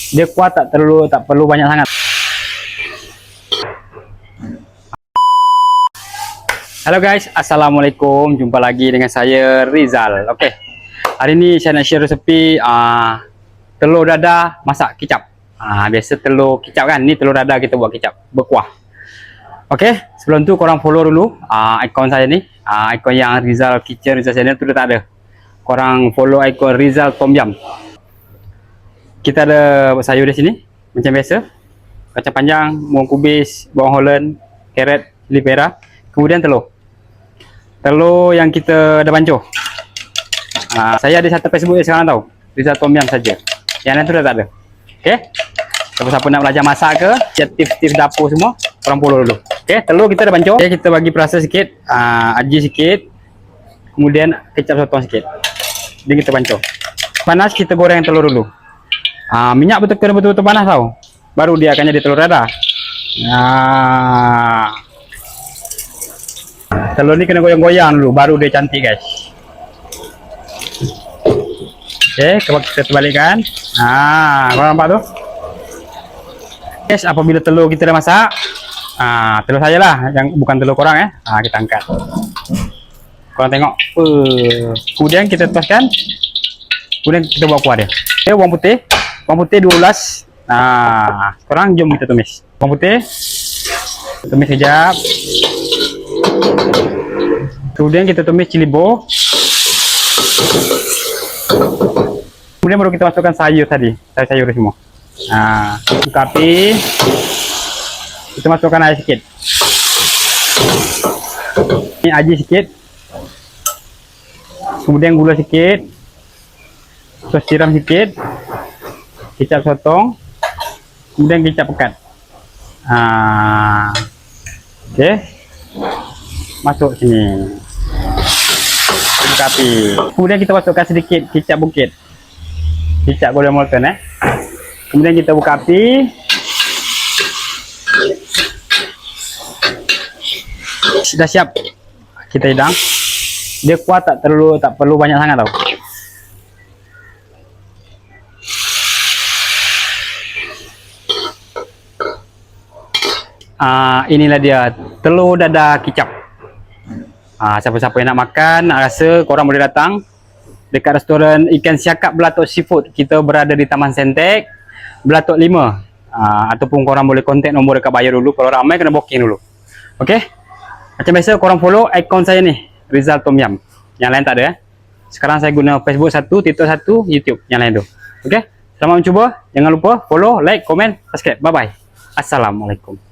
Dia kuat, tak perlu banyak sangat. Halo guys, assalamualaikum. Jumpa lagi dengan saya Rizal. Oke, hari ini saya nak share resepi telur dadah masak kicap. Biasa telur kicap kan, ni telur dadah kita buat kicap berkuah. Oke, sebelum tu korang follow dulu akaun saya ni, akaun yang Rizal Kitchen, Rizal Channel tu dah tak ada. Korang follow akaun Rizal Tom Yum. Kita ada sayur di sini macam biasa, kacang panjang, bawang kubis, bawang holland, carrot, cili merah, kemudian telur yang kita dah bancuh. Saya ada satu Facebook sekarang tau, Rizal Tom Yum saja, yang lain tu dah tak ada. Okey, siapa-siapa nak belajar masak ke, tips-tips dapur semua, korang follow dulu. Okey, telur kita dah bancuh. Okay, kita bagi perasa sikit, aji sikit, kemudian kecap sotong sikit, dan kita bancuh. Panas, kita goreng telur dulu. Minyak kena betul-betul panas tau, baru dia akan jadi telur dadah. Telur ni kena goyang-goyang dulu, baru dia cantik guys. Okey, kita terbalikkan. Korang nampak tu guys, apabila telur kita dah masak, telur saya lah, yang bukan telur korang kita angkat. Korang tengok, kemudian kita tuaskan, kemudian kita buat kuah dia. Okay, bawang putih 12. Sekarang jom kita tumis bawang putih, tumis sekejap, kemudian kita tumis cili bo, kemudian baru kita masukkan sayur tadi, sayur semua. Buka api, kita masukkan air sikit, ini aji sikit, kemudian gula sikit, sos tiram sikit, kecap sotong, kemudian kecap pekat. Okey, masuk sini, buka api, kemudian kita masukkan sedikit kecap bukit, kecap golden molten. Kemudian kita buka api, sudah siap kita hidang. Dia kuat, tak perlu banyak sangat tau. Inilah dia telur dadah kicap. Siapa-siapa yang nak makan, nak rasa, korang boleh datang dekat restoran Ikan Siakap Belatok Seafood. Kita berada di Taman Sentek, Belatok 5. Ataupun korang boleh kontak nombor dekat bio dulu. Kalau ramai kena booking dulu. Okey, macam biasa korang follow akaun saya ni, Rizal Tom Yum. Yang lain tak ada. Sekarang saya guna Facebook 1, TikTok 1, YouTube yang lain tu. Okey, selamat mencuba. Jangan lupa follow, like, komen, subscribe. Bye bye. Assalamualaikum.